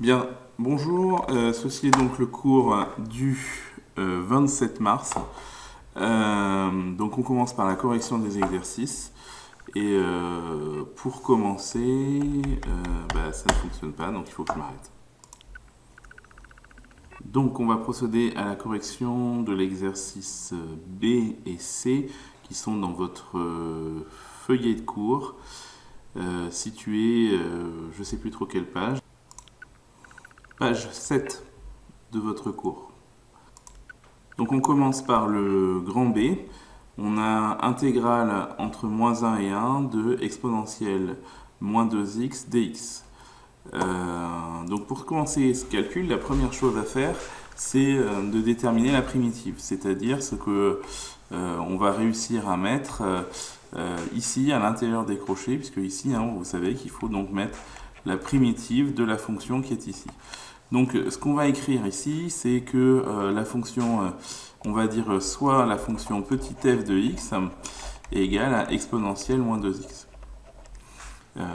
Bien, bonjour, ceci est donc le cours du 27 mars. Donc on commence par la correction des exercices. Et pour commencer, ça ne fonctionne pas, donc il faut que je m'arrête. Donc on va procéder à la correction de l'exercice B et C qui sont dans votre feuillet de cours, situé, je ne sais plus trop quelle page. Page 7 de votre cours. Donc on commence par le grand B. On a intégrale entre moins 1 et 1 de exponentielle moins 2x dx. Donc pour commencer ce calcul, la première chose à faire, c'est de déterminer la primitive, c'est-à-dire ce que on va réussir à mettre ici à l'intérieur des crochets, puisque ici, vous savez qu'il faut donc mettre la primitive de la fonction qui est ici. Donc ce qu'on va écrire ici, c'est que la fonction, on va dire soit la fonction petit f de x est égale à exponentielle moins 2x.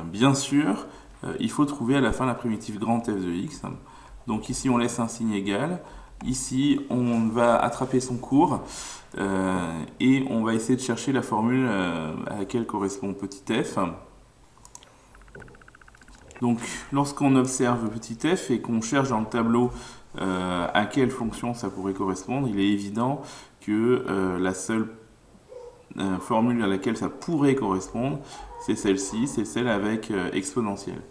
Bien sûr, il faut trouver à la fin la primitive grand f de x. Donc ici on laisse un signe égal. Ici on va attraper son cours et on va essayer de chercher la formule à laquelle correspond petit f. Donc, lorsqu'on observe petit f et qu'on cherche dans le tableau à quelle fonction ça pourrait correspondre, il est évident que la seule formule à laquelle ça pourrait correspondre, c'est celle-ci, c'est celle avec exponentielle.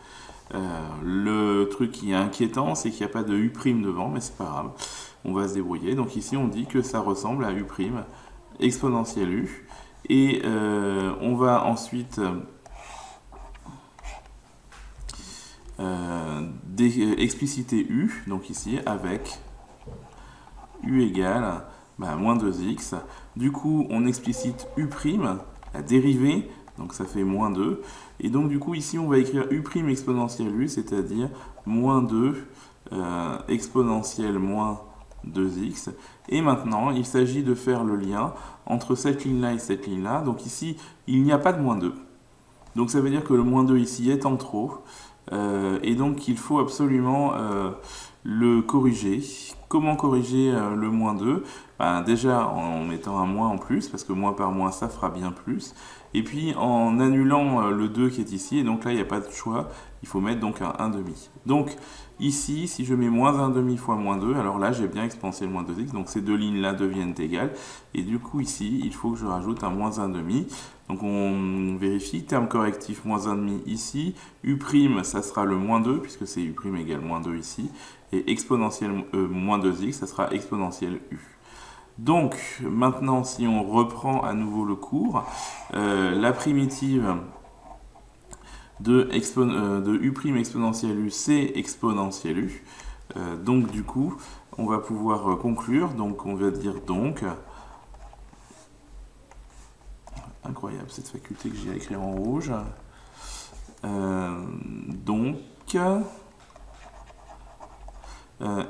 Le truc qui est inquiétant, c'est qu'il n'y a pas de u' devant, mais c'est pas grave, on va se débrouiller. Donc ici, on dit que ça ressemble à u' exponentielle u, et on va ensuite expliciter u, donc ici avec u égale moins 2x. Du coup, on explicite u', la dérivée, donc ça fait moins 2. Et donc du coup, ici, on va écrire u' exponentielle u, c'est-à-dire moins 2 exponentielle moins 2x. Et maintenant, il s'agit de faire le lien entre cette ligne-là et cette ligne-là. Donc ici, il n'y a pas de moins 2. Donc ça veut dire que le moins 2 ici est en trop. Et donc il faut absolument le corriger. Comment corriger le moins 2 ? Déjà en mettant un moins en plus, parce que moins par moins ça fera bien plus. Et puis en annulant le 2 qui est ici, et donc là il n'y a pas de choix, il faut mettre donc un 1,5. Donc ici, si je mets moins 1,5 fois moins 2, alors là j'ai bien exponentielle moins 2x, donc ces deux lignes-là deviennent égales. Et du coup ici, il faut que je rajoute un moins 1,5. Donc on vérifie, terme correctif moins 1,5 ici, u', ça sera le moins 2, puisque c'est u' égale moins 2 ici, et exponentielle moins 2x, ça sera exponentielle u. Donc maintenant, si on reprend à nouveau le cours, la primitive de u' exponentielle u, c'est exponentielle u. Donc du coup, on va pouvoir conclure, donc on va dire donc... Incroyable cette faculté que j'ai à écrire en rouge. Donc,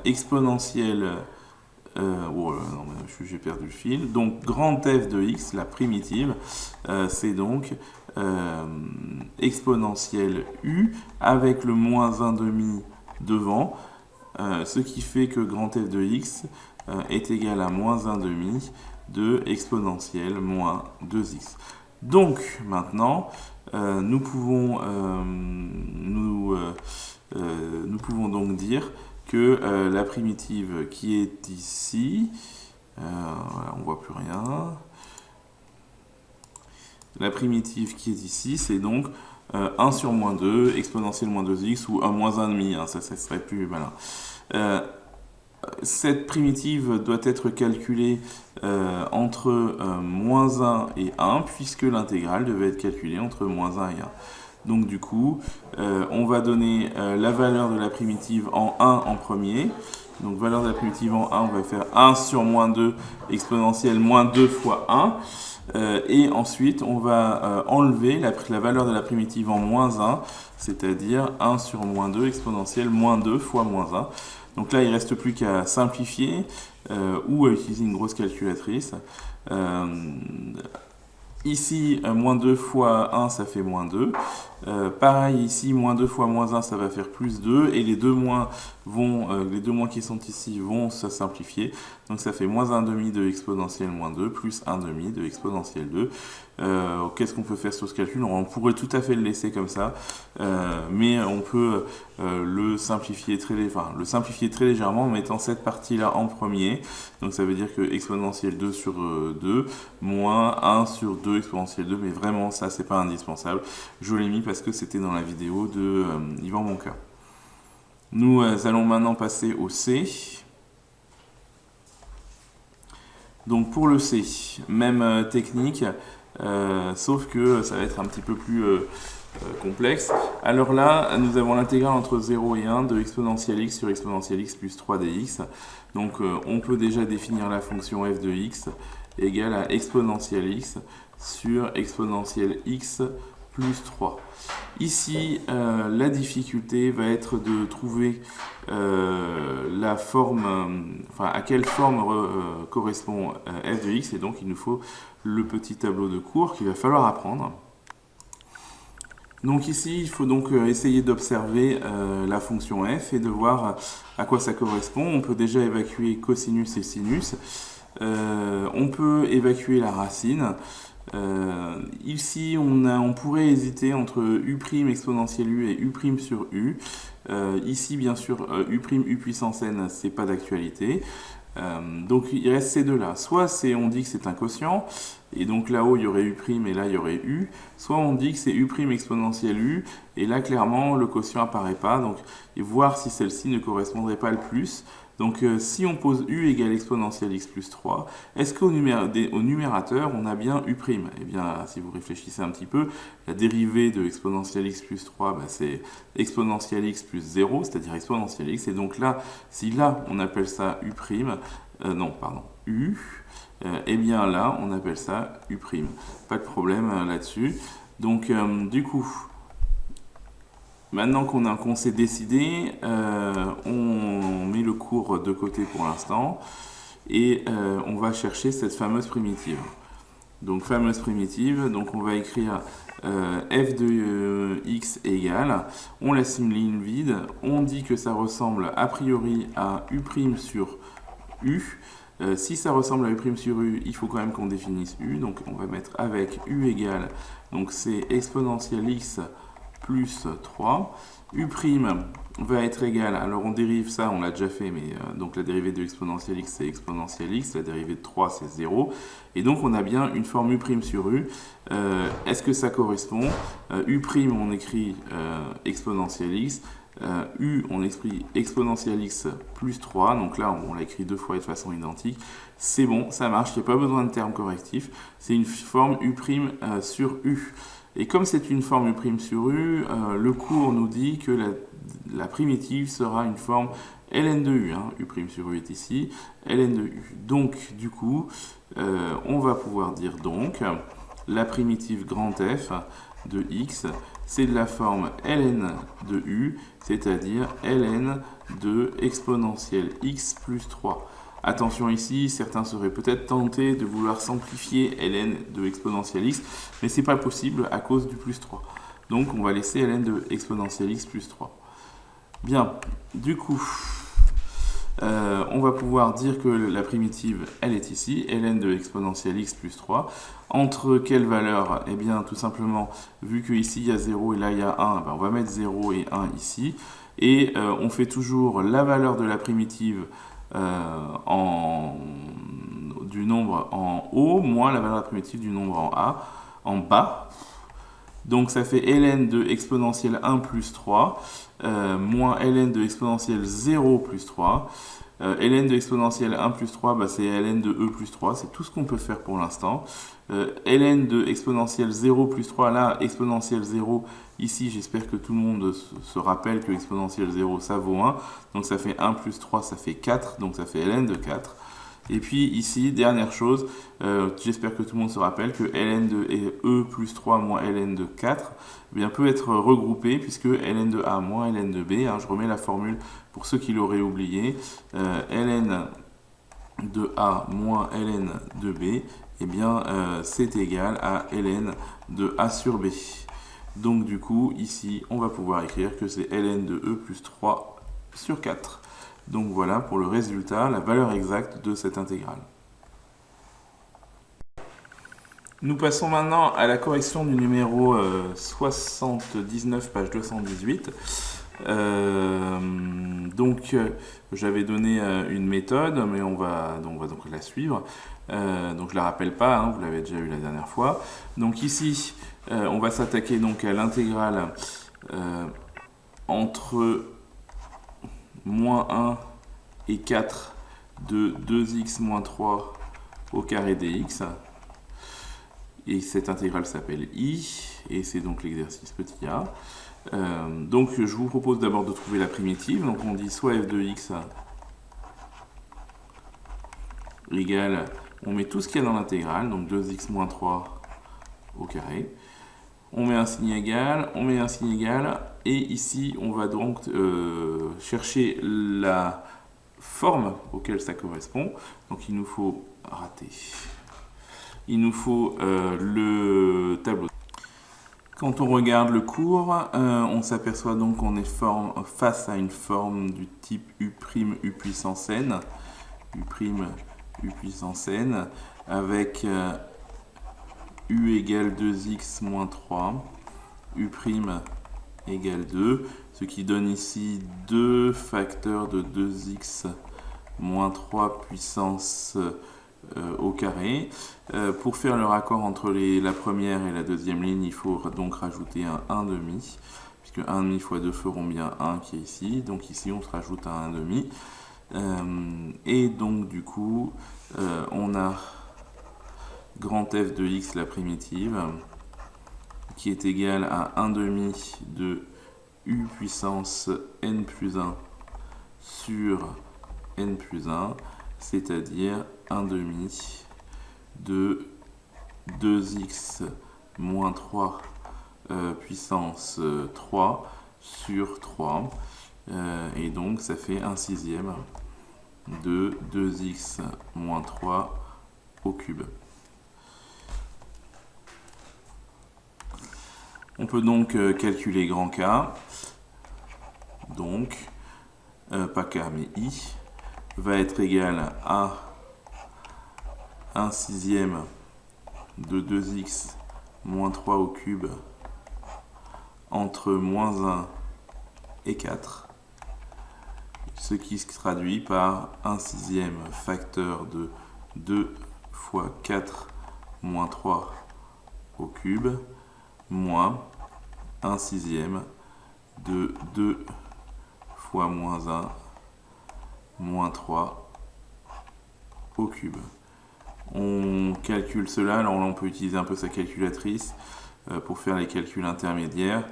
exponentielle. J'ai perdu le fil. Donc, grand f de x, la primitive, c'est donc exponentielle u avec le moins 1,5 devant, ce qui fait que grand f de x est égal à moins 1,5 de exponentielle moins 2x. Donc maintenant, nous pouvons donc dire que la primitive qui est ici, voilà, on ne voit plus rien. La primitive qui est ici, c'est donc 1 sur moins 2, exponentielle moins 2x, ou 1 moins 1,5, ça serait plus malin. Cette primitive doit être calculée entre moins 1 et 1, puisque l'intégrale devait être calculée entre moins 1 et 1. Donc du coup, on va donner la valeur de la primitive en 1 en premier. Donc valeur de la primitive en 1, on va faire 1 sur moins 2 exponentielle moins 2 fois 1. Et ensuite, on va enlever la valeur de la primitive en moins 1, c'est-à-dire 1 sur moins 2 exponentielle moins 2 fois moins 1. Donc là, il ne reste plus qu'à simplifier ou à utiliser une grosse calculatrice. Ici, moins 2 fois 1, ça fait moins 2. Pareil ici, moins 2 fois moins 1, ça va faire plus 2. Et les deux moins qui sont ici vont se simplifier. Donc ça fait moins 1 demi de exponentielle moins 2 plus 1 demi de exponentielle 2. Qu'est-ce qu'on peut faire sur ce calcul? On pourrait tout à fait le laisser comme ça, mais on peut le simplifier très légèrement en mettant cette partie-là en premier. Donc ça veut dire que exponentielle 2 sur 2 moins 1 sur 2 exponentielle 2, mais vraiment ça c'est pas indispensable. Je l'ai mis parce que c'était dans la vidéo de Yvan Monca. Nous allons maintenant passer au C. Donc pour le C, même technique, sauf que ça va être un petit peu plus complexe. Alors là, nous avons l'intégrale entre 0 et 1 de exponentielle x sur exponentielle x plus 3 dx. Donc on peut déjà définir la fonction f de x égale à exponentielle x sur exponentielle x plus 3. Ici, la difficulté va être de trouver la forme, à quelle forme correspond f de x, et donc il nous faut le petit tableau de cours qu'il va falloir apprendre. Donc ici, il faut donc essayer d'observer la fonction f et de voir à quoi ça correspond. On peut déjà évacuer cosinus et sinus. On peut évacuer la racine. Ici, on pourrait hésiter entre u' exponentielle u et u' sur u. Ici, bien sûr, u' puissance n, c'est pas d'actualité. Donc il reste ces deux-là. Soit on dit que c'est un quotient, et donc là-haut il y aurait u' et là il y aurait u. Soit on dit que c'est u' exponentielle u, et là clairement le quotient apparaît pas. Donc voir si celle-ci ne correspondrait pas le plus. Donc si on pose u égale exponentielle x plus 3, est-ce qu'au numérateur on a bien u'? Eh bien si vous réfléchissez un petit peu, la dérivée de exponentielle x plus 3, c'est exponentielle x plus 0, c'est-à-dire exponentielle x. Et donc là, si là on appelle ça u', u, eh bien là on appelle ça u'. Pas de problème là-dessus. Donc du coup, maintenant qu'on s'est décidé, on met le cours de côté pour l'instant et on va chercher cette fameuse primitive. Donc fameuse primitive, donc on va écrire f de x égale, on laisse une ligne vide, on dit que ça ressemble a priori à u' sur u. Si ça ressemble à u' sur u, il faut quand même qu'on définisse u, donc on va mettre avec u égale, donc c'est exponentielle x plus 3. U' va être égal, alors on dérive ça, on l'a déjà fait, mais donc la dérivée de exponentielle x c'est exponentielle x, la dérivée de 3 c'est 0, et donc on a bien une forme u' sur u. Est-ce que ça correspond? U', on écrit exponentielle x, u, on écrit exponentielle x plus 3, donc là on l'a écrit deux fois de façon identique, c'est bon, ça marche, il n'y a pas besoin de terme correctif, c'est une forme u' sur u. Et comme c'est une forme u' sur u, le cours nous dit que la primitive sera une forme ln de u. U' sur u est ici, ln de u. Donc, du coup, on va pouvoir dire donc, la primitive grand F de x, c'est de la forme ln de u, c'est-à-dire ln de exponentielle x plus 3. Attention ici, certains seraient peut-être tentés de vouloir simplifier ln de exponentielle x, mais c'est pas possible à cause du plus 3. Donc on va laisser ln de exponentielle x plus 3. Bien, du coup, on va pouvoir dire que la primitive, elle est ici, ln de exponentielle x plus 3. Entre quelles valeurs? Eh bien, tout simplement, vu qu'ici il y a 0 et là il y a 1, on va mettre 0 et 1 ici. Et on fait toujours la valeur de la primitive du nombre en haut moins la valeur primitive du nombre en bas. Donc ça fait ln de exponentielle 1 plus 3 moins ln de exponentielle 0 plus 3. Ln de exponentielle 1 plus 3, c'est ln de e plus 3. C'est tout ce qu'on peut faire pour l'instant. Ln de exponentielle 0 plus 3, là, exponentielle 0, ici, j'espère que tout le monde se rappelle que exponentielle 0, ça vaut 1. Donc ça fait 1 plus 3, ça fait 4. Donc ça fait ln de 4. Et puis ici, dernière chose, j'espère que tout le monde se rappelle que ln de e plus 3 moins ln de 4 peut être regroupé puisque ln de a moins ln de b, je remets la formule pour ceux qui l'auraient oublié, ln de a moins ln de b, c'est égal à ln de a sur b. Donc du coup, ici, on va pouvoir écrire que c'est ln de e plus 3 sur 4. Donc voilà pour le résultat, la valeur exacte de cette intégrale. Nous passons maintenant à la correction du numéro 79, page 218. J'avais donné une méthode, mais on va donc la suivre. Donc je la rappelle pas, hein, vous l'avez déjà eu la dernière fois. Donc ici, on va s'attaquer donc à l'intégrale entre moins 1 et 4 de 2x moins 3 au carré dx. Et cette intégrale s'appelle I, et c'est donc l'exercice petit a. Donc je vous propose d'abord de trouver la primitive. Donc on dit soit f de x égale, on met tout ce qu'il y a dans l'intégrale, donc 2x moins 3 au carré. On met un signe égal, on met un signe égal, et ici on va donc chercher la forme auquel ça correspond. Donc il nous faut rater. Il nous faut le tableau. Quand on regarde le cours, on s'aperçoit donc qu'on est face à une forme du type U' U puissance n, U' U puissance n, avec U égale 2x moins 3, U' égale 2, ce qui donne ici 2 facteurs de 2x moins 3 puissance au carré. Pour faire le raccord entre la première et la deuxième ligne, il faut donc rajouter un 1,5, puisque 1,5 fois 2 feront bien 1 qui est ici. Donc ici, on se rajoute un 1,5. Et donc, du coup, on a grand F de x, la primitive, qui est égale à 1,5 de u puissance n plus 1 sur n plus 1, c'est-à-dire 1,5 de 2x moins 3 puissance 3 sur 3. Et donc ça fait 1/6 de 2x moins 3 au cube. On peut donc calculer grand K. Donc, pas K mais I, va être égal à 1/6 de 2x moins 3 au cube entre moins 1 et 4, ce qui se traduit par 1/6 facteur de 2 fois 4 moins 3 au cube, moins 1/6 de 2 fois moins 1 moins 3 au cube. On calcule cela, alors là on peut utiliser un peu sa calculatrice pour faire les calculs intermédiaires.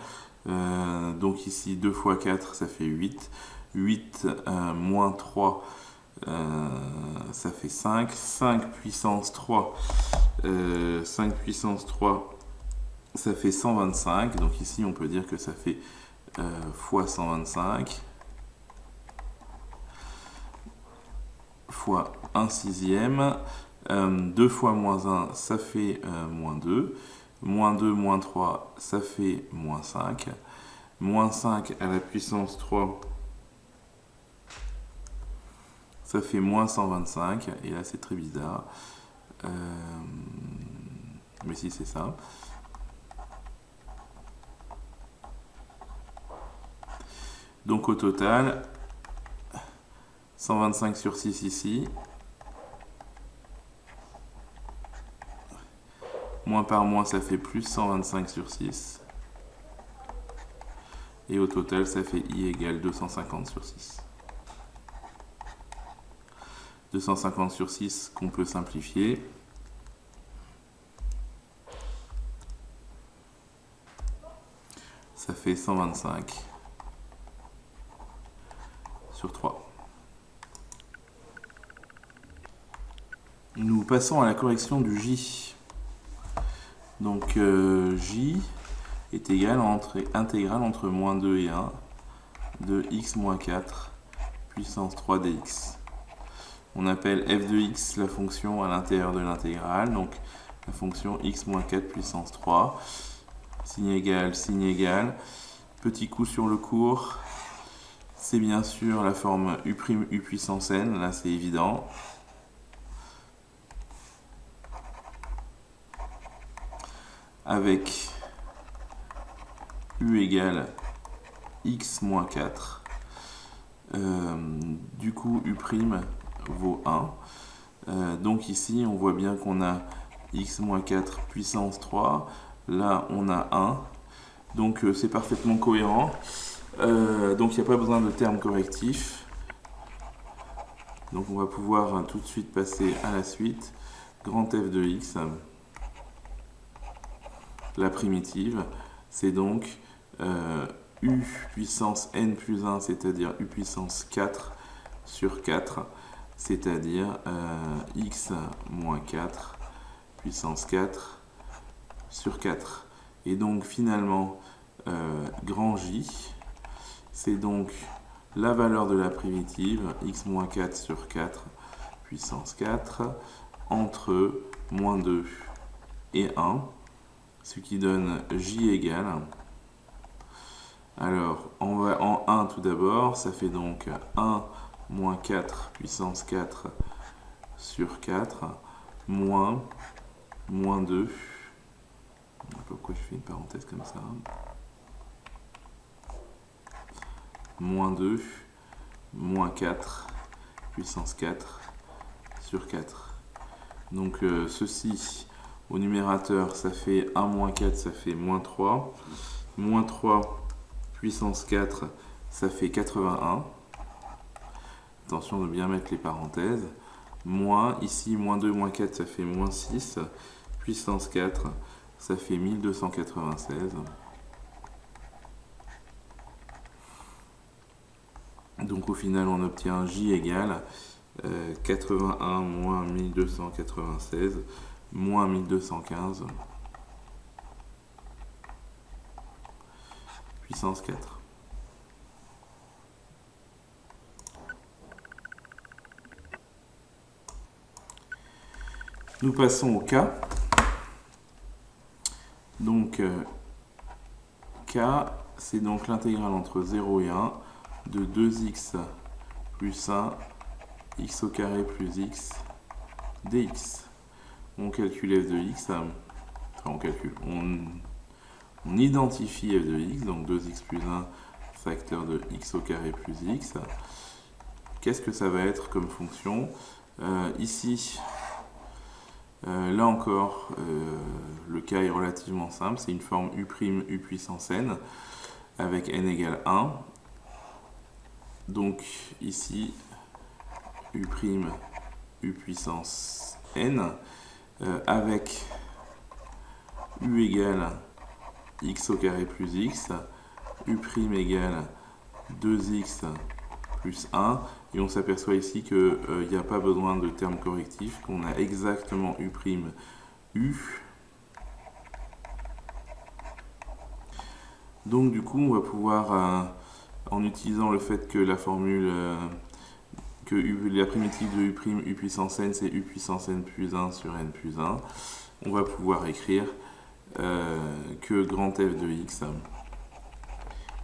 Donc ici 2 fois 4 ça fait 8, 8 moins 3 ça fait 5, 5 puissance 3, 5 puissance 3 ça fait 125, donc ici on peut dire que ça fait fois 125 fois 1/6. 2 fois moins 1, ça fait moins 2. Moins 2, moins 3, ça fait moins 5. Moins 5 à la puissance 3, ça fait moins 125. Et là, c'est très bizarre. Mais si, c'est ça. Donc au total, 125 sur 6 ici. Moins par moins, ça fait plus 125 sur 6. Et au total, ça fait I égale 250 sur 6. 250 sur 6 qu'on peut simplifier. Ça fait 125 sur 3. Nous passons à la correction du J. Donc J est égal intégrale entre moins 2 et 1 de x moins 4 puissance 3 dx. On appelle f de x la fonction à l'intérieur de l'intégrale, donc la fonction x moins 4 puissance 3. signe égal. Petit coup sur le cours. C'est bien sûr la forme U', U puissance n, là c'est évident. Avec U égale x moins 4. Du coup, U' vaut 1. Donc ici, on voit bien qu'on a x moins 4 puissance 3. Là, on a 1. Donc c'est parfaitement cohérent. Donc il n'y a pas besoin de termes correctifs. Donc on va pouvoir tout de suite passer à la suite. Grand F de x, la primitive, c'est donc U puissance n plus 1, c'est-à-dire U puissance 4 sur 4, c'est-à-dire x moins 4 puissance 4 sur 4. Et donc finalement, grand J, c'est donc la valeur de la primitive, x moins 4 sur 4 puissance 4, entre moins 2 et 1, ce qui donne J égale. Alors, on va en 1 tout d'abord, ça fait donc 1 moins 4 puissance 4 sur 4, moins 2. Pourquoi je fais une parenthèse comme ça? Moins 2, moins 4 puissance 4 sur 4. Donc ceci, au numérateur, ça fait 1 moins 4, ça fait moins 3. Moins 3 puissance 4, ça fait 81. Attention de bien mettre les parenthèses. Moins, ici, moins 2, moins 4, ça fait moins 6. Puissance 4, ça fait 1296. Donc au final, on obtient J égale 81 moins 1296 moins 1215 puissance 4. Nous passons au K. Donc K, c'est donc l'intégrale entre 0 et 1 de 2x plus 1 x au carré plus x dx. On calcule f de x, on identifie f de x, donc 2x plus 1 facteur de x au carré plus x. Qu'est-ce que ça va être comme fonction? Ici, là encore, le cas est relativement simple, c'est une forme U', U puissance n, avec n égale 1. Donc ici, U', U puissance n, avec U égale x au carré plus x, U' égale 2x plus 1, et on s'aperçoit ici qu'il n'y a pas besoin de termes correctifs, qu'on a exactement U', U. Donc du coup, on va pouvoir, en utilisant le fait que la formule, que la primitive de U', U puissance n, c'est U puissance n plus 1 sur n plus 1, on va pouvoir écrire que grand F de x,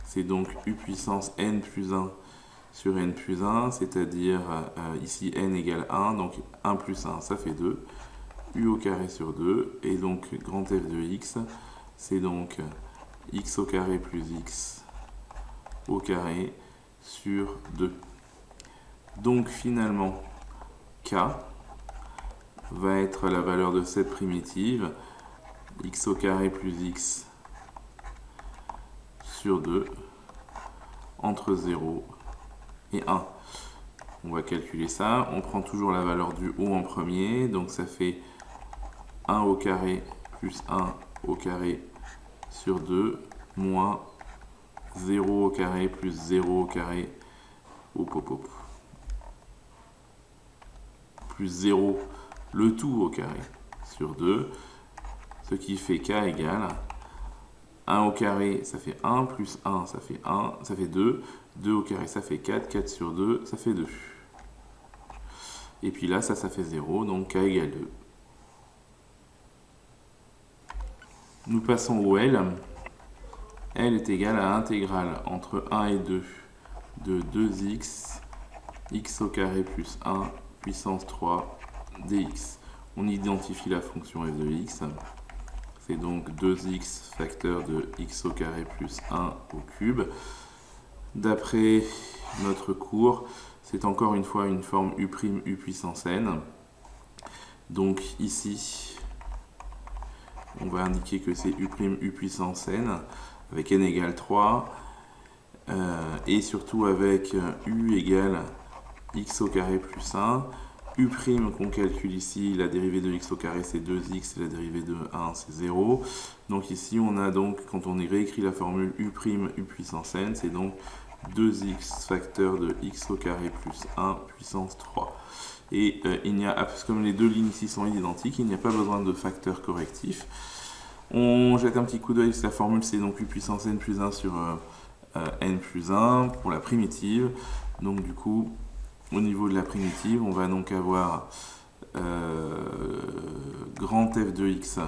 c'est donc U puissance n plus 1 sur n plus 1, c'est-à-dire ici n égale 1, donc 1 plus 1, ça fait 2, U au carré sur 2, et donc grand F de x, c'est donc x au carré plus x au carré sur 2. Donc finalement, K va être la valeur de cette primitive, x au carré plus x sur 2, entre 0 et 1. On va calculer ça. On prend toujours la valeur du haut en premier. Donc ça fait 1 au carré plus 1 au carré sur 2 moins 0 au carré plus 0 au carré plus 0 le tout au carré sur 2. Ce qui fait K égale 1 au carré, ça fait 1, plus 1, ça fait 1, ça fait 2. 2 au carré, ça fait 4. 4 sur 2, ça fait 2. Et puis là, ça fait 0, donc K égale 2. Nous passons au L. L est égal à intégrale entre 1 et 2 de 2x, x au carré plus 1, puissance 3, dx. On identifie la fonction f de x. C'est donc 2x facteur de x au carré plus 1 au cube. D'après notre cours, c'est encore une fois une forme u' u puissance n. Donc ici, on va indiquer que c'est u' u puissance n avec n égale 3 et surtout avec u égale x au carré plus 1. U' qu'on calcule ici, la dérivée de x au carré c'est 2x, et la dérivée de 1 c'est 0. Donc ici on a donc, quand on réécrit la formule u' u puissance n, c'est donc 2x facteur de x au carré plus 1 puissance 3. Et il n'y a, comme les deux lignes ici sont identiques, il n'y a pas besoin de facteur correctif. On jette un petit coup d'œil, la formule c'est donc u puissance n plus 1 sur n plus 1 pour la primitive. Donc du coup, au niveau de la primitive, on va donc avoir grand f de x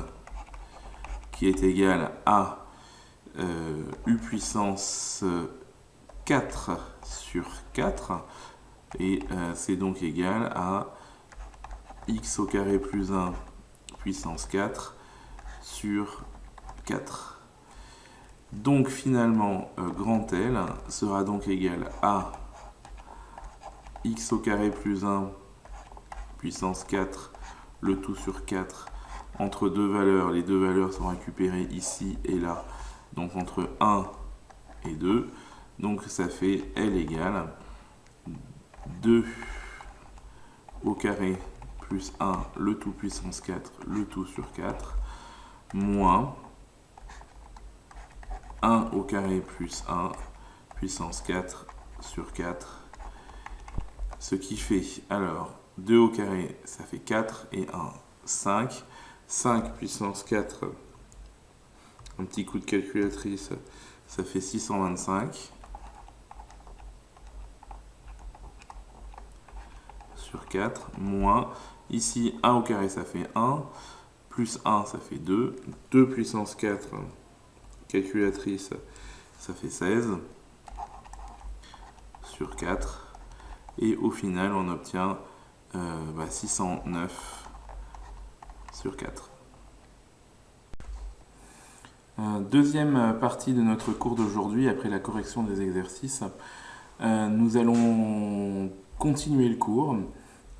qui est égal à u puissance 4 sur 4 et c'est donc égal à x au carré plus 1 puissance 4 sur 4. Donc finalement, grand L sera donc égal à x au carré plus 1 puissance 4, le tout sur 4, entre deux valeurs. Les deux valeurs sont récupérées ici et là, donc entre 1 et 2. Donc ça fait L égale 2 au carré plus 1, le tout puissance 4, le tout sur 4, moins 1 au carré plus 1, puissance 4 sur 4. Ce qui fait, alors, 2 au carré, ça fait 4 et 1, 5. 5 puissance 4, un petit coup de calculatrice, ça fait 625. Sur 4, moins, ici 1 au carré, ça fait 1, plus 1, ça fait 2. 2 puissance 4, calculatrice, ça fait 16. Sur 4. Et au final, on obtient 609 sur 4. Deuxième partie de notre cours d'aujourd'hui, après la correction des exercices, nous allons continuer le cours.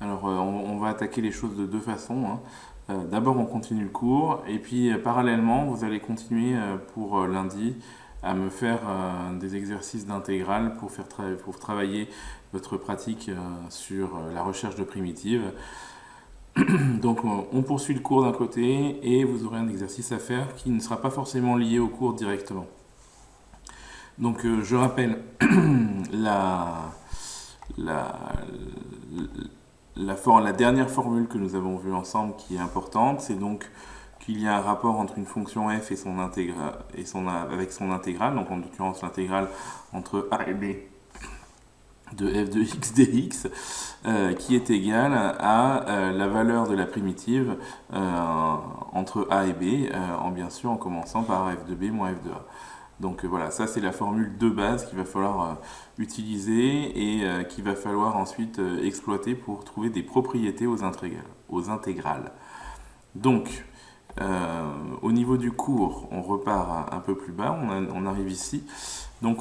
Alors, on va attaquer les choses de deux façons. D'abord, on continue le cours, et puis parallèlement, vous allez continuer pour lundi à me faire des exercices d'intégrale pour travailler votre pratique sur la recherche de primitives. Donc on poursuit le cours d'un côté et vous aurez un exercice à faire qui ne sera pas forcément lié au cours directement. Donc je rappelle la dernière formule que nous avons vue ensemble qui est importante, c'est donc qu'il y a un rapport entre une fonction f et son intégrale, avec son intégrale, donc en l'occurrence l'intégrale entre a et b de f de x dx, qui est égale à la valeur de la primitive entre a et b, bien sûr en commençant par f de b moins f de a. Donc voilà, ça c'est la formule de base qu'il va falloir utiliser et qu'il va falloir ensuite exploiter pour trouver des propriétés aux intégrales. Donc, au niveau du cours, on repart un peu plus bas, on arrive ici. Donc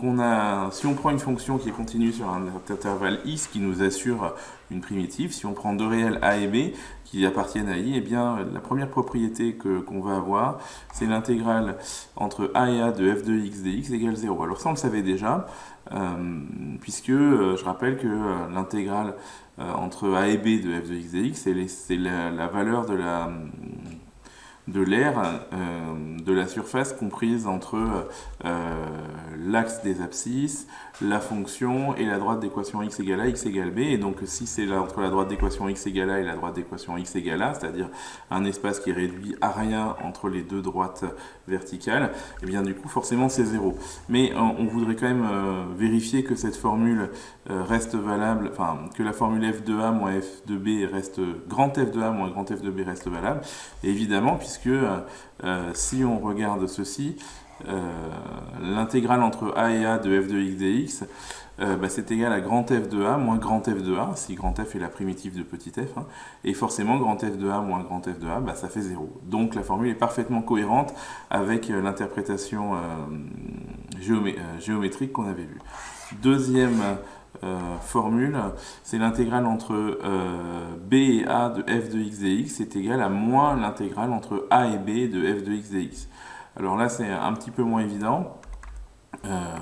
si on prend une fonction qui est continue sur un intervalle i, ce qui nous assure une primitive, si on prend deux réels a et b qui appartiennent à i, eh bien la première propriété qu'on va avoir, c'est l'intégrale entre a et a de f de x dx égale 0. Alors ça on le savait déjà, puisque je rappelle que l'intégrale entre a et b de f de x dx, c'est la valeur de l'aire de la surface comprise entre l'axe des abscisses, la fonction et la droite d'équation x égale a, x égale b. Et donc si c'est entre la droite d'équation x égale a et la droite d'équation x égale a, c'est-à-dire un espace qui est réduit à rien entre les deux droites verticales, et bien du coup forcément c'est 0. Mais on voudrait quand même vérifier que cette formule reste valable, enfin que la formule f de a moins f de b reste, grand f de a moins grand f de b reste valable. Et évidemment, puisque si on regarde ceci, l'intégrale entre a et a de f de x dx, c'est égal à grand f de a moins grand f de a, si grand f est la primitive de petit f, hein, et forcément grand f de a moins grand f de a, ça fait 0. Donc la formule est parfaitement cohérente avec l'interprétation géométrique qu'on avait vue. Deuxième formule, c'est l'intégrale entre b et a de f de x dx est égal à moins l'intégrale entre a et b de f de x dx. Alors là, c'est un petit peu moins évident,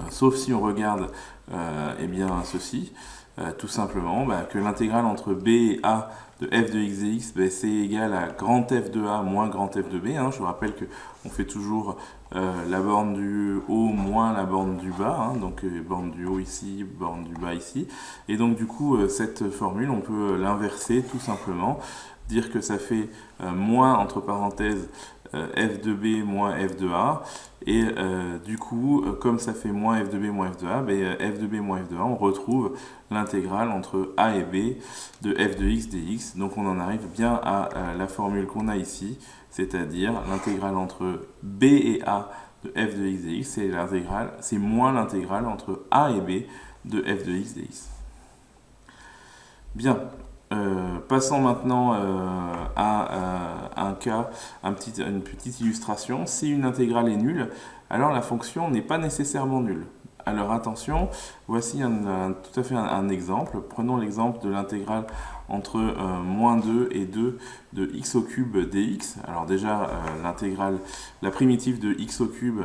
sauf si on regarde ceci, tout simplement, que l'intégrale entre b et a de f de x dx, c'est égal à grand f de a moins grand f de b. Hein. Je vous rappelle qu'on fait toujours la borne du haut moins la borne du bas, hein. Donc borne du haut ici, borne du bas ici. Et donc du coup, cette formule, on peut l'inverser tout simplement, dire que ça fait moins, entre parenthèses, f de b moins f de a, et du coup, comme ça fait moins f de b moins f de a, f de b moins f de a, on retrouve l'intégrale entre a et b de f de x dx. Donc on en arrive bien à la formule qu'on a ici, c'est-à-dire l'intégrale entre b et a de f de x dx, c'est moins l'intégrale entre a et b de f de x dx. Bien. Passons maintenant à un cas, une petite illustration. Si une intégrale est nulle, alors la fonction n'est pas nécessairement nulle. Alors attention, voici tout à fait un exemple. Prenons l'exemple de l'intégrale entre moins 2 et 2 de x au cube dx. Alors déjà, la primitive de x au cube,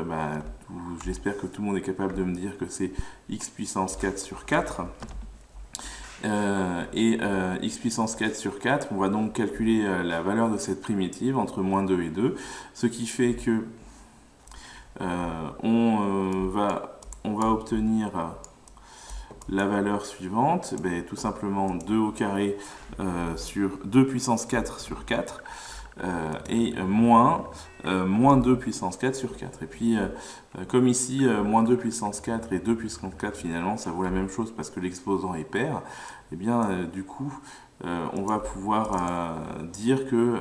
j'espère que tout le monde est capable de me dire que c'est x puissance 4 sur 4. X puissance 4 sur 4, on va donc calculer la valeur de cette primitive entre moins 2 et 2, ce qui fait que on va obtenir la valeur suivante, tout simplement 2 au carré sur 2 puissance 4 sur 4, et moins 2 puissance 4 sur 4. Et puis, comme ici, moins 2 puissance 4 et 2 puissance 4, finalement, ça vaut la même chose parce que l'exposant est pair, et bien, du coup, on va pouvoir dire que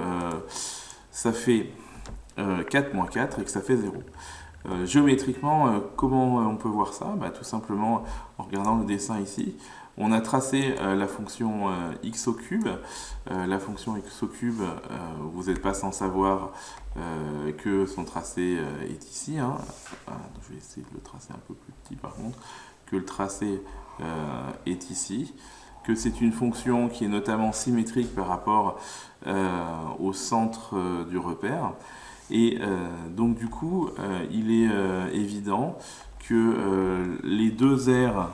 ça fait 4 moins 4 et que ça fait 0. Géométriquement, comment on peut voir ça? Tout simplement en regardant le dessin ici. On a tracé la fonction x au cube. La fonction x au cube, vous n'êtes pas sans savoir que son tracé est ici. Hein. Je vais essayer de le tracer un peu plus petit par contre. Que le tracé est ici. Que c'est une fonction qui est notamment symétrique par rapport au centre du repère. Et donc du coup, il est évident que les deux aires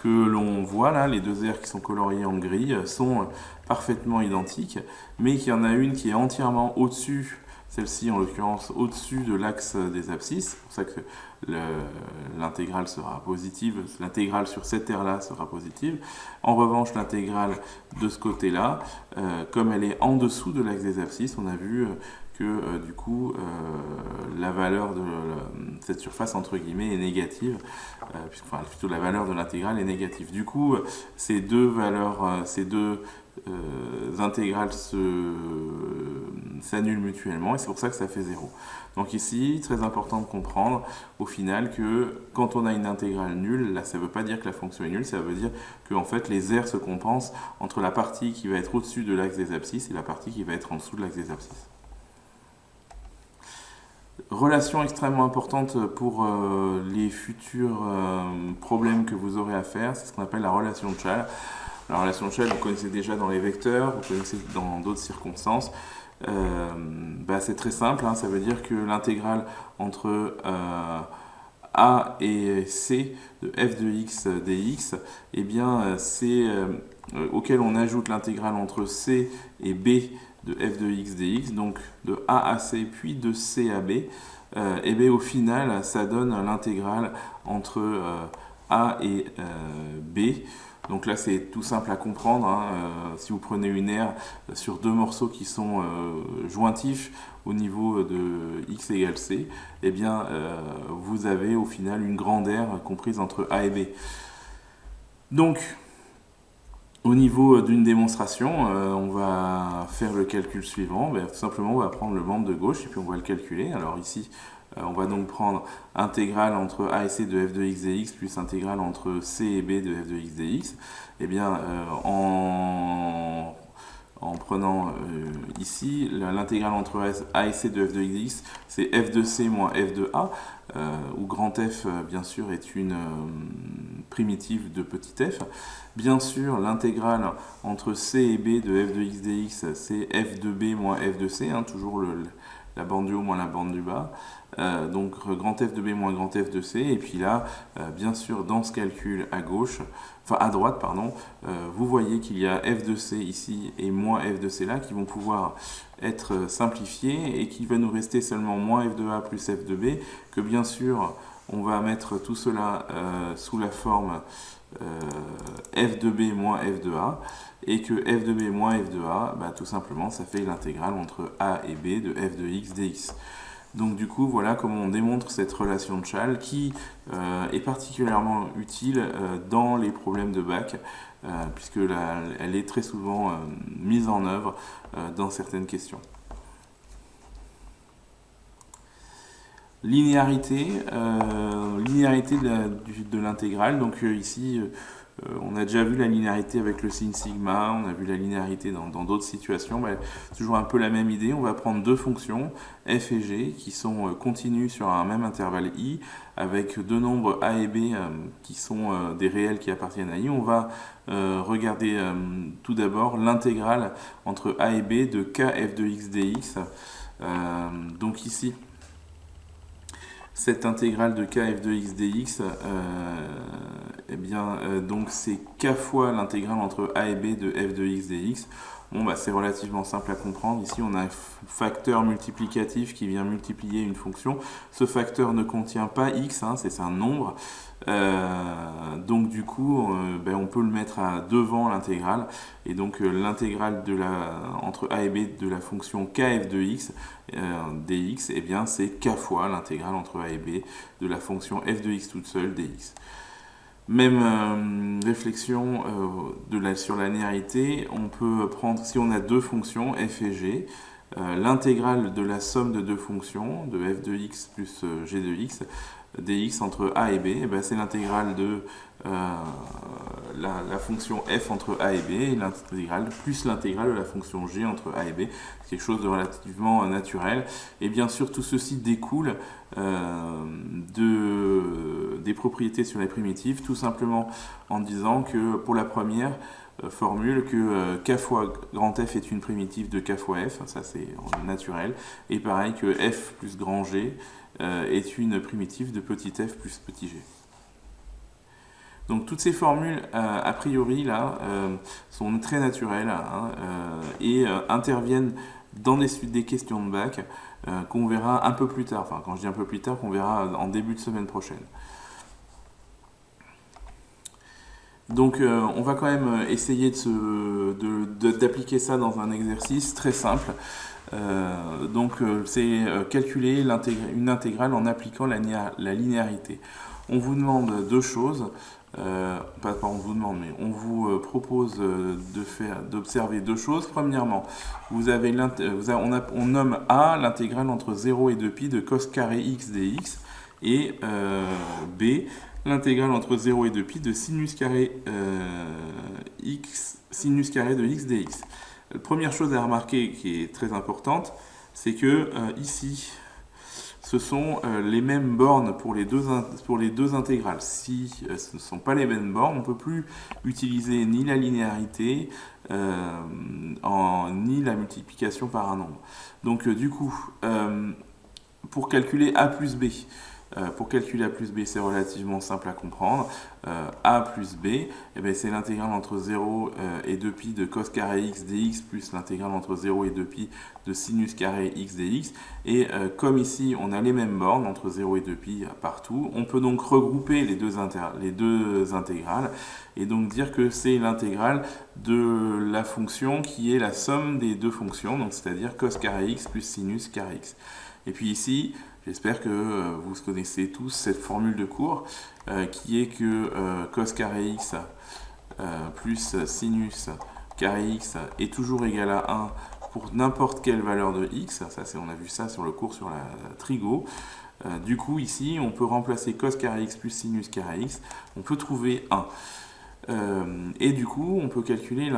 que l'on voit là, les deux aires qui sont coloriées en gris, sont parfaitement identiques, mais qu'il y en a une qui est entièrement au-dessus, celle-ci en l'occurrence au-dessus de l'axe des abscisses, c'est pour ça que l'intégrale sera positive, l'intégrale sur cette aire-là sera positive. En revanche, l'intégrale de ce côté-là, comme elle est en dessous de l'axe des abscisses, on a vu que du coup la valeur de cette surface entre guillemets est négative, plutôt la valeur de l'intégrale est négative. Du coup, ces deux valeurs, ces deux intégrales s'annulent mutuellement et c'est pour ça que ça fait 0. Donc ici, très important de comprendre au final que quand on a une intégrale nulle, là ça ne veut pas dire que la fonction est nulle, ça veut dire que en fait les aires se compensent entre la partie qui va être au-dessus de l'axe des abscisses et la partie qui va être en dessous de l'axe des abscisses. Relation extrêmement importante pour les futurs problèmes que vous aurez à faire, c'est ce qu'on appelle la relation de Chasles. La relation de Chasles, vous connaissez déjà dans les vecteurs, vous connaissez dans d'autres circonstances. C'est très simple, hein, ça veut dire que l'intégrale entre A et C de f de x dx, c'est auquel on ajoute l'intégrale entre C et B de f de x dx, donc de A à C puis de C à B, au final ça donne l'intégrale entre A et B. Donc là c'est tout simple à comprendre, hein. Si vous prenez une aire sur deux morceaux qui sont jointifs au niveau de x égale c, vous avez au final une grande aire comprise entre A et B. Donc au niveau d'une démonstration, on va faire le calcul suivant. Tout simplement, on va prendre le membre de gauche et puis on va le calculer. Alors ici, On va donc prendre intégrale entre a et c de f de x dx plus intégrale entre c et b de f de x dx. Eh bien, en prenant ici l'intégrale entre a et c de f de x dx, c'est f de c moins f de a, où grand F, bien sûr, est une primitive de petit f. Bien sûr, l'intégrale entre c et b de f de x dx, c'est f de b moins f de c, toujours la bande du haut moins la bande du bas. Donc grand F de B moins grand F de C, et puis là, bien sûr, dans ce calcul à gauche, enfin à droite, pardon, vous voyez qu'il y a F de C ici et moins F de C là qui vont pouvoir être simplifiés et qu'il va nous rester seulement moins F de A plus F de B, que bien sûr, on va mettre tout cela sous la forme F de B moins F de A, et que F de B moins F de A, tout simplement, ça fait l'intégrale entre A et B de F de X dx. Donc du coup, voilà comment on démontre cette relation de Chasles qui est particulièrement utile dans les problèmes de bac, puisque elle est très souvent mise en œuvre dans certaines questions. Linéarité, de l'intégrale. Donc ici, on a déjà vu la linéarité avec le signe sigma, on a vu la linéarité dans d'autres situations. Toujours un peu la même idée. On va prendre deux fonctions, f et g, qui sont continues sur un même intervalle i, avec deux nombres a et b qui sont des réels qui appartiennent à i. On va regarder tout d'abord l'intégrale entre a et b de kf de x dx. Donc ici, cette intégrale de kf de x dx, donc c'est k fois l'intégrale entre a et b de f de x dx. Bon, c'est relativement simple à comprendre. Ici, on a un facteur multiplicatif qui vient multiplier une fonction. Ce facteur ne contient pas x, c'est un nombre. Donc du coup, on peut le mettre devant l'intégrale. Et donc l'intégrale entre a et b de la fonction kf de x dx, c'est k fois l'intégrale entre a et b de la fonction f de x toute seule dx. Même réflexion sur la linéarité, on peut prendre, si on a deux fonctions, f et g, l'intégrale de la somme de deux fonctions, de f de x plus g de x, dx entre a et b, c'est l'intégrale de la fonction f entre a et b, et l'intégrale plus l'intégrale de la fonction g entre a et b. C'est quelque chose de relativement naturel. Et bien sûr, tout ceci découle des propriétés sur les primitives, tout simplement en disant que pour la première formule, que k fois grand F est une primitive de k fois f, ça c'est naturel, et pareil que f plus grand G est une primitive de petit f plus petit g. Donc toutes ces formules, a priori, là, sont très naturelles et interviennent dans des questions de bac qu'on verra un peu plus tard, enfin quand je dis un peu plus tard, qu'on verra en début de semaine prochaine. Donc on va quand même essayer d'appliquer ça dans un exercice très simple. C'est calculer une intégrale en appliquant la linéarité. On vous demande deux choses, on vous propose d'observer deux choses. Premièrement, on nomme A l'intégrale entre 0 et 2π de cos carré x dx, et B l'intégrale entre 0 et 2π de sinus carré de x dx. La première chose à remarquer qui est très importante, c'est que ici, ce sont les mêmes bornes pour les deux intégrales. Si ce ne sont pas les mêmes bornes, on ne peut plus utiliser ni la linéarité, ni la multiplication par un nombre. Donc du coup, pour calculer a plus b, c'est relativement simple à comprendre. A plus b, c'est l'intégrale entre 0 et 2π de cos carré x dx plus l'intégrale entre 0 et 2π de sinus carré x dx. Et comme ici, on a les mêmes bornes entre 0 et 2π partout, on peut donc regrouper les deux intégrales et donc dire que c'est l'intégrale de la fonction qui est la somme des deux fonctions, donc c'est-à-dire cos carré x plus sinus carré x. Et puis ici, j'espère que vous connaissez tous cette formule de cours qui est que cos carré x plus sinus carré x est toujours égal à 1 pour n'importe quelle valeur de x. On a vu ça sur le cours sur la trigo. Du coup, ici, on peut remplacer cos carré x plus sinus carré x, on peut trouver 1. Et du coup, on peut calculer,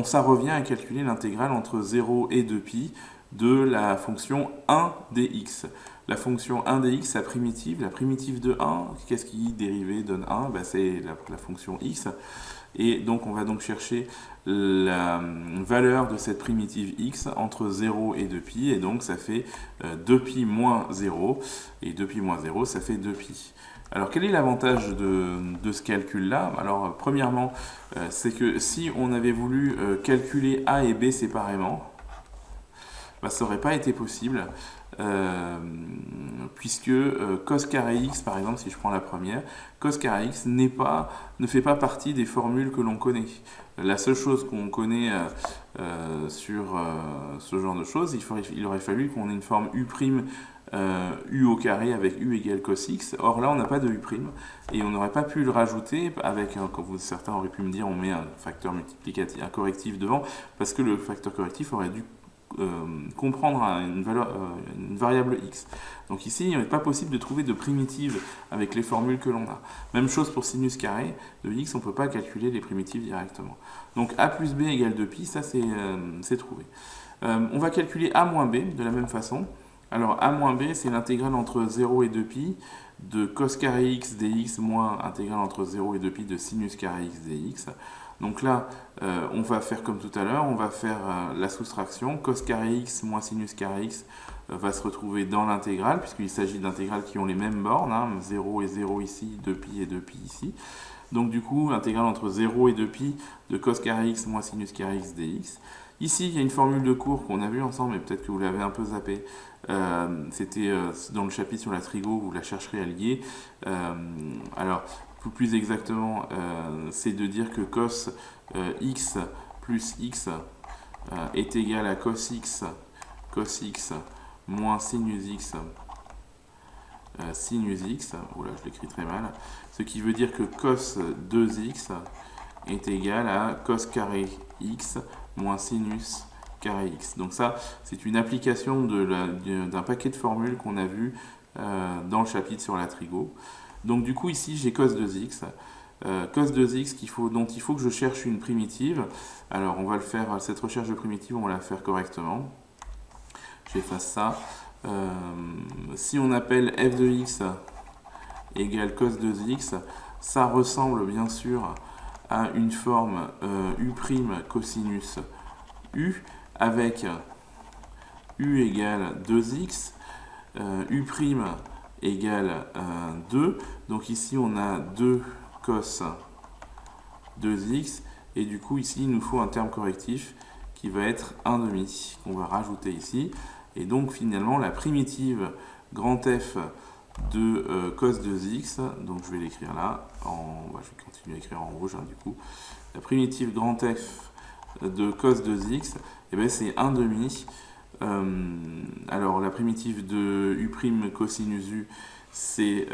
ça revient à calculer l'intégrale entre 0 et 2pi de la fonction 1 dx. La fonction 1 dx, la primitive de 1, qu'est-ce qui dérivé donne 1 ? C'est la fonction x. Et donc on va donc chercher la valeur de cette primitive x entre 0 et 2pi, et donc ça fait 2pi moins 0, et 2pi moins 0, ça fait 2pi. Alors quel est l'avantage de ce calcul-là ? Alors premièrement, c'est que si on avait voulu calculer a et b séparément, ça n'aurait pas été possible, puisque cos carré x, par exemple, si je prends la première, cos carré x ne fait pas partie des formules que l'on connaît. La seule chose qu'on connaît sur ce genre de choses, il aurait fallu qu'on ait une forme u', u au carré avec u égale cos x. Or là, on n'a pas de u', et on n'aurait pas pu le rajouter avec, comme certains auraient pu me dire, on met un facteur multiplicatif, un correctif devant, parce que le facteur correctif aurait dû comprendre une variable x. Donc ici, il n'est pas possible de trouver de primitive avec les formules que l'on a. Même chose pour sinus carré de x, on ne peut pas calculer les primitives directement. Donc a plus b égale 2pi, ça c'est trouvé. On va calculer a moins b de la même façon. Alors a moins b, c'est l'intégrale entre 0 et 2pi de cos carré x dx moins intégrale entre 0 et 2pi de sinus carré x dx. Donc là, on va faire comme tout à l'heure, on va faire la soustraction. Cos carré x moins sinus carré x va se retrouver dans l'intégrale, puisqu'il s'agit d'intégrales qui ont les mêmes bornes, 0 et 0 ici, 2pi et 2pi ici. Donc du coup, intégrale entre 0 et 2pi de cos carré x moins sinus carré x dx. Ici, il y a une formule de cours qu'on a vue ensemble, mais peut-être que vous l'avez un peu zappé. C'était dans le chapitre sur la trigo, vous la chercherez à lier. Alors, plus exactement, c'est de dire que cos x plus x est égal à cos x moins sinus x oula, je l'écris très mal, ce qui veut dire que cos 2x est égal à cos carré x moins sinus carré x. Donc ça, c'est une application d'un paquet de formules qu'on a vu dans le chapitre sur la trigo. Donc du coup ici j'ai cos 2x, cos 2x dont il faut que je cherche une primitive. Alors on va le faire, cette recherche de primitive, on va la faire correctement. J'efface ça. Si on appelle f de x égale cos 2x, ça ressemble bien sûr à une forme u' cosinus u avec u égale 2x, u' égale 2. Donc ici on a 2 cos 2x, et du coup ici il nous faut un terme correctif qui va être 1/2 qu'on va rajouter ici, et donc finalement la primitive grand F de cos 2x, donc je vais l'écrire là, je vais continuer à écrire en rouge du coup, la primitive grand F de cos 2x, c'est 1/2. Alors la primitive de u' cosinus u, c'est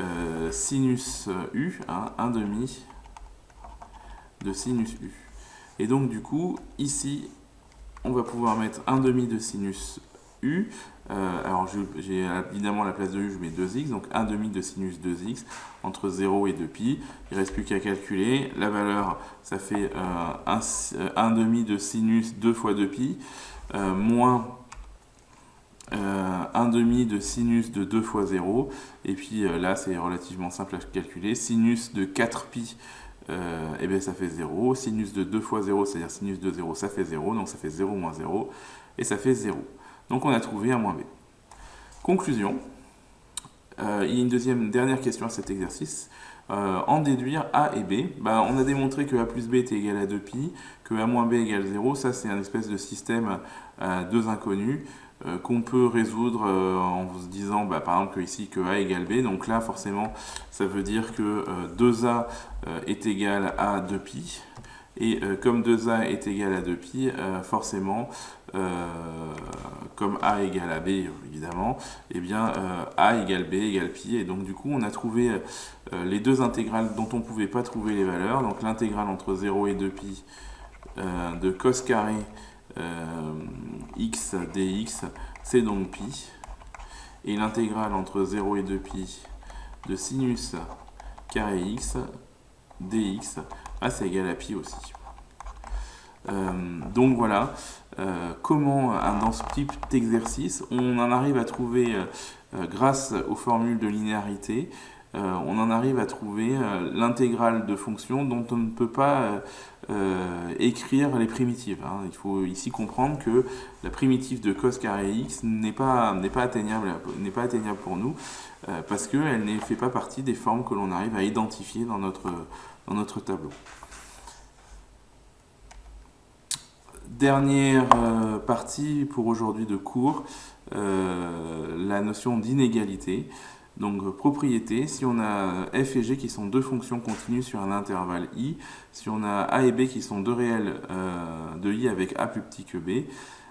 sinus u, 1/2 de sinus u. Et donc du coup, ici, on va pouvoir mettre 1/2 de sinus u. Alors j'ai évidemment la place de u, je mets 2x, donc 1/2 de sinus 2x entre 0 et 2pi. Il ne reste plus qu'à calculer. La valeur, ça fait 1/2 de sinus 2 fois 2pi, moins 1/2 de sinus de 2 fois 0, et puis là c'est relativement simple à calculer. Sinus de 4pi, ça fait 0, sinus de 2 fois 0, c'est-à-dire sinus de 0, ça fait 0, donc ça fait 0 moins 0, et ça fait 0. Donc on a trouvé a moins b. Conclusion, il y a une dernière question à cet exercice. En déduire a et b, on a démontré que a plus b était égal à 2pi, que a moins b égale 0, ça c'est un espèce de système à deux inconnus qu'on peut résoudre en se disant par exemple que ici que a égale b, donc là forcément ça veut dire que 2a est égal à 2pi, et comme 2a est égal à 2pi, forcément comme a égale à b évidemment, a égale b égale pi, et donc du coup on a trouvé les deux intégrales dont on ne pouvait pas trouver les valeurs, donc l'intégrale entre 0 et 2pi de cos carré x dx, c'est donc pi, et l'intégrale entre 0 et 2pi de sinus carré x dx, c'est égal à pi aussi. Donc voilà comment dans ce type d'exercice on en arrive à trouver, grâce aux formules de linéarité, on en arrive à trouver l'intégrale de fonctions dont on ne peut pas écrire les primitives. Il faut ici comprendre que la primitive de cos carré x n'est pas atteignable pour nous, parce qu'elle ne fait pas partie des formes que l'on arrive à identifier dans notre tableau. Dernière partie pour aujourd'hui de cours, la notion d'inégalité. Donc propriété, si on a f et g qui sont deux fonctions continues sur un intervalle i, si on a a et b qui sont deux réels de i avec a plus petit que b,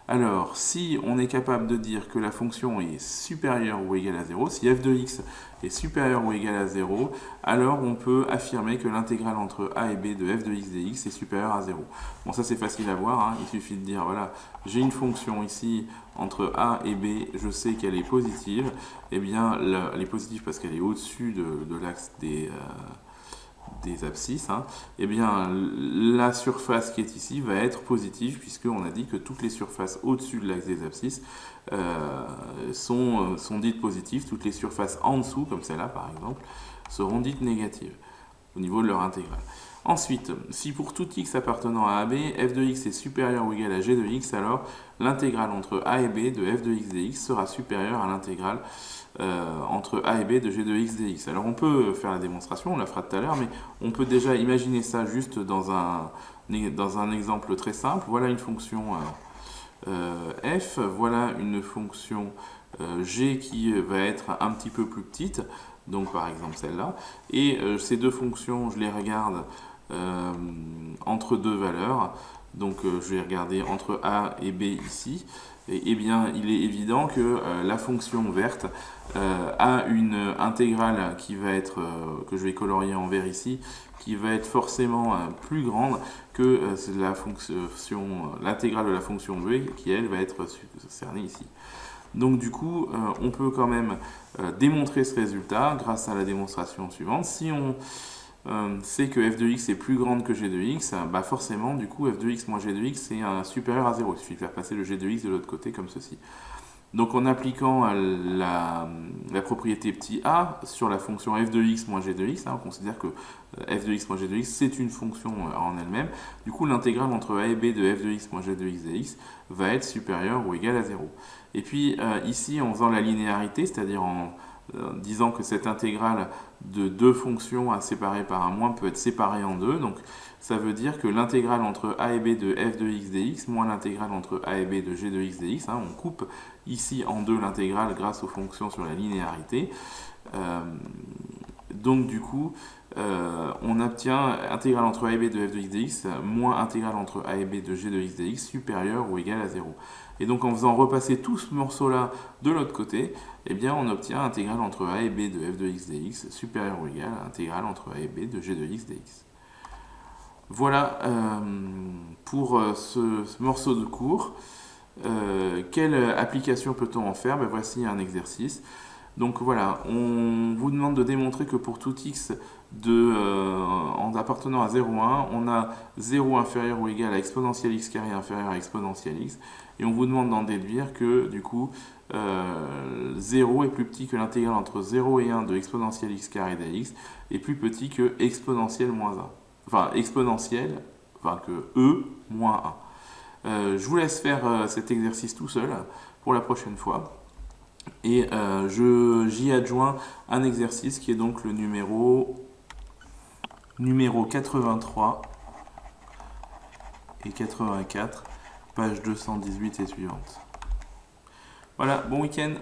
alors si on est capable de dire que la fonction est supérieure ou égale à 0, si f de x est supérieur ou égal à 0, alors on peut affirmer que l'intégrale entre a et b de f de x dx est supérieure à 0. Bon, ça c'est facile à voir, il suffit de dire, voilà, j'ai une fonction ici entre a et b, je sais qu'elle est positive, et bien elle est positive parce qu'elle est au-dessus de l'axe des abscisses, et bien la surface qui est ici va être positive, puisqu'on a dit que toutes les surfaces au-dessus de l'axe des abscisses sont dites positives, toutes les surfaces en dessous, comme celle-là par exemple, seront dites négatives au niveau de leur intégrale. Ensuite, si pour tout x appartenant à AB, f de x est supérieur ou égal à g de x, alors l'intégrale entre a et b de f de x dx sera supérieure à l'intégrale entre a et b de g de x dx. Alors on peut faire la démonstration, on la fera tout à l'heure, mais on peut déjà imaginer ça juste dans un exemple très simple. Voilà une fonction f, voilà une fonction g qui va être un petit peu plus petite, donc par exemple celle-là, et ces deux fonctions, je les regarde entre deux valeurs, donc je vais regarder entre a et b ici, et bien il est évident que la fonction verte a une intégrale qui va être, que je vais colorier en vert ici, qui va être forcément plus grande que l'intégrale de la fonction b, qui elle va être cernée ici. Donc du coup, on peut quand même démontrer ce résultat grâce à la démonstration suivante. Si on sait que f de x est plus grande que g de x, forcément, du coup, f de x moins g de x est supérieur à 0. Il suffit de faire passer le g de x de l'autre côté comme ceci. Donc en appliquant la propriété petit a sur la fonction f de x moins g de x, on considère que f de x moins g de x c'est une fonction en elle-même, du coup l'intégrale entre a et b de f de x moins g de x dx va être supérieure ou égale à 0. Et puis ici en faisant la linéarité, c'est-à-dire en disant que cette intégrale de deux fonctions à séparer par un moins peut être séparée en deux, donc ça veut dire que l'intégrale entre a et b de f de x dx moins l'intégrale entre a et b de g de x dx, on coupe ici en deux l'intégrale grâce aux fonctions sur la linéarité. Donc du coup, on obtient intégrale entre a et b de f de x dx moins intégrale entre a et b de g de x dx supérieure ou égale à 0. Et donc en faisant repasser tout ce morceau-là de l'autre côté, eh bien on obtient intégrale entre a et b de f de x dx supérieure ou égale à intégrale entre a et b de g de x dx. Voilà pour ce morceau de cours. Quelle application peut-on en faire? Voici un exercice. Donc voilà, on vous demande de démontrer que pour tout x en appartenant à 0,1, on a 0 inférieur ou égal à exponentielle x carré inférieur à exponentielle x. Et on vous demande d'en déduire que du coup, 0 est plus petit que l'intégrale entre 0 et 1 de exponentielle x carré dx est plus petit que exponentielle moins 1. Enfin, exponentielle, que e moins 1. Je vous laisse faire cet exercice tout seul pour la prochaine fois. Et j'y adjoins un exercice qui est donc le numéro 83 et 84, page 218 et suivante. Voilà, bon week-end!